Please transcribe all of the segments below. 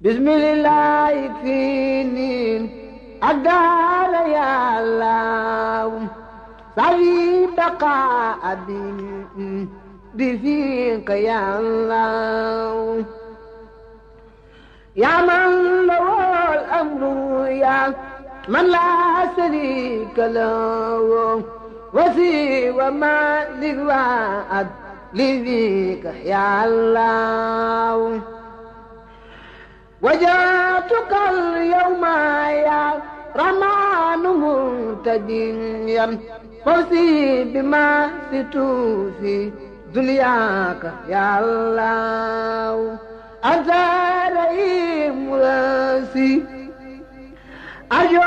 بسم الله يكفيني أقدر يا الله سعي بقاء بفيك يا الله يا من له الأمر يا من لا شريك له وسوى ما للوعد لذيك يا الله وجاتك اليوم يا رمان منتجيا فوزي بما ستوفي دنياك يا الله أنت رئيم راسي أرجو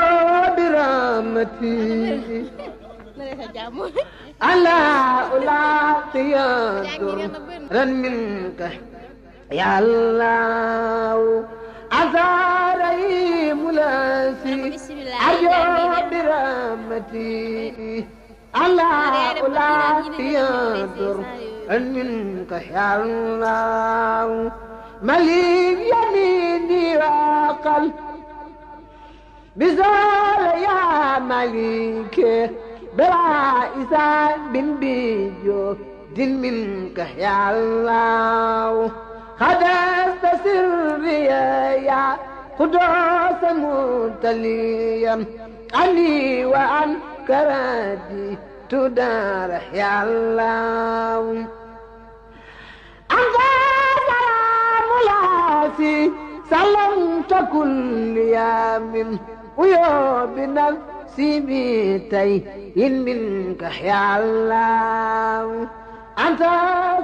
برحمتي ألا ألاقي درا منك يا الله أزاري ملاسي أرجو برحمتي ألا ألاقي درا منك يا الله مليك يميني وقل بزول يا مليك بلا إسان بن بيجو دل منك يا الله خدست سري يا قدوس متليا عني وعن كرادي تدار يا الله أنت سلام لاسي سلمت كل يوم ويوم نفسي بيتي منك يا الله أنت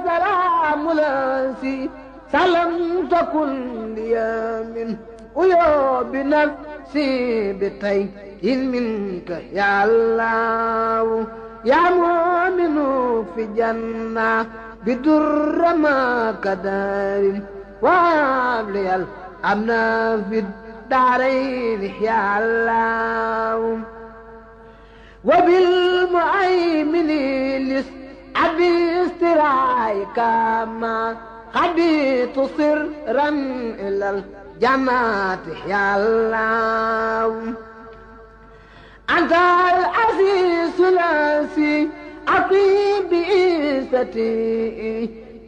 سلام لاسي سلمت كل يوم ويوم نفسي بيتي منك يا الله يا مؤمن في جنة بدر ما كدار وابلي الأمن في الدارين يا الله وبالمؤمن لس أبي استرايك ما قد تصرا إلى الجماعة يا الله أنت العزيز الأسي أقيم بإيستي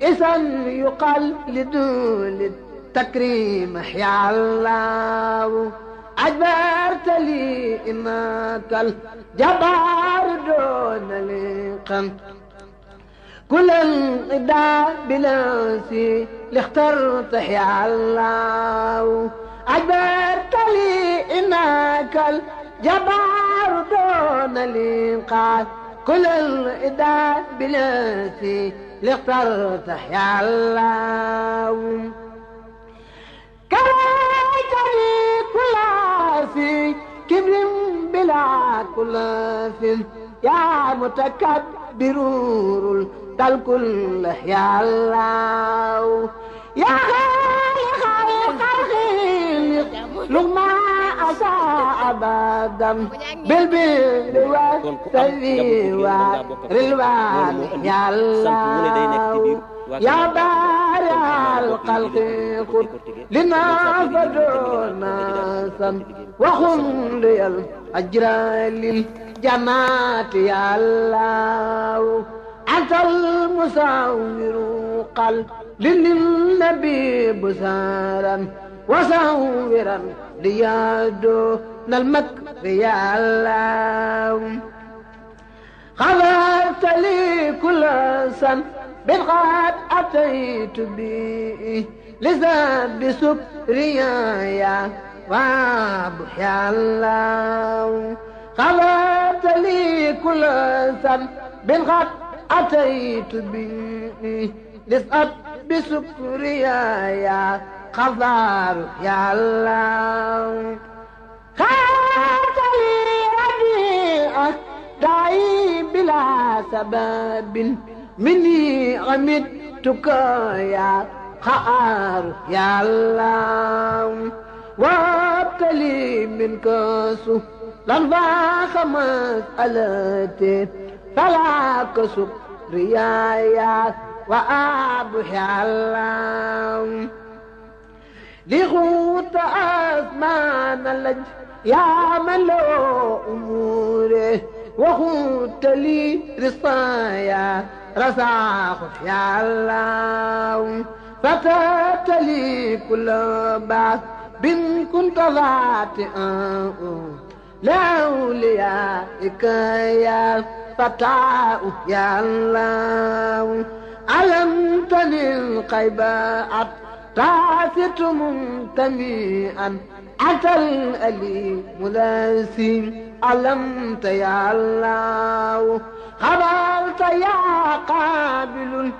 إذا يقال لدول التكريم يا الله أجبرت لي إنك الجبار دون لقم كل انقضاء بلاسي لاخترت يا الله أجبرت لي إنك الجبار دون لقم كل الإداء بلاسي لاخترت يا الله كرهتني كل في كبر بلا كل في يا متكبر الكل يا الله يا خالق الخلق لما أساء أبدا بالبر والسري والرلوان يا الله يا بارع الخلق خذ لنا فدعونا سم وخذ لي الأجر للجماعة يا الله أنت المصور قل للنبي بسارا وصورا ليادون المكر يا الله غفرت لي كل سن بالغاد أتيت به لذنب سكريا يا وابو يا الله غفرت لي كل سن بالغاد أتيت به لذنب سكريا يا غفار يا الله غفرت لي ربيعك داعي بلا سبب مني غمدتك يا خار يا الله وابتلي منك سهلا فاخ مسألتي فلا كسب ريايا وأبو يا الله لغوت أزمان اللج يا من له أموره وخوت لي رصايا رزاق يا الله فتات لي كل بعث بن كنت ذاتئا لأوليائك يا فتاة يا الله علمتني القيبات تعثت منتميئا أتى الأليم لاسين علمت يا الله خبرت يا قابل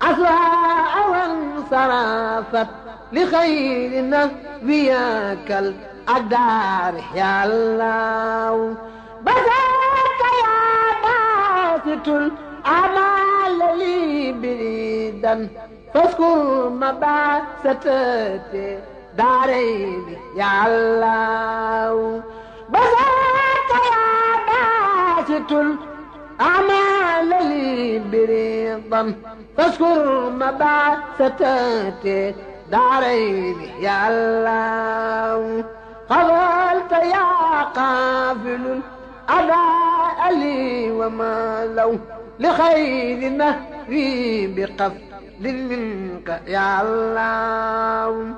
أسواء وانصرفت لخير نبيك الأدار يا الله بذاك يا باسط الأعمال لي بريدا فاذكر مبعثتي دارين يا الله بذاك يا باسط الأعمال لي بريدا فاذكر مبعثتي دارين يا الله قبلت يا قافل الأداء لي وما لو لخير نهري بقفل منك يا الله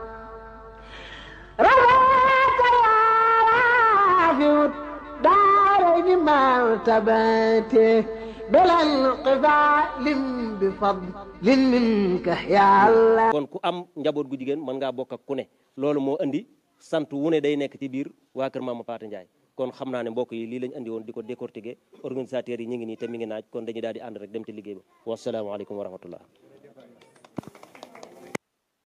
رضاك يا رافع الدارين مرتبتي بلا انقفال بفضل منك يا الله kon ku am njaboot gu jigéen mën ngaa bokk ak ku ne loolu moo andi sant wu ne day nekk ci biir waa kër Mama Pathé Ndiaye kon xam naa ne mbokk yi lii lañ andi woon di ko décortiquer organisateurs yi ñu ngi nii te mi ngi naaj kon dañuy daal di ànd rek dem ci liggéey ba wasalaamaaleykum wa rahmatullah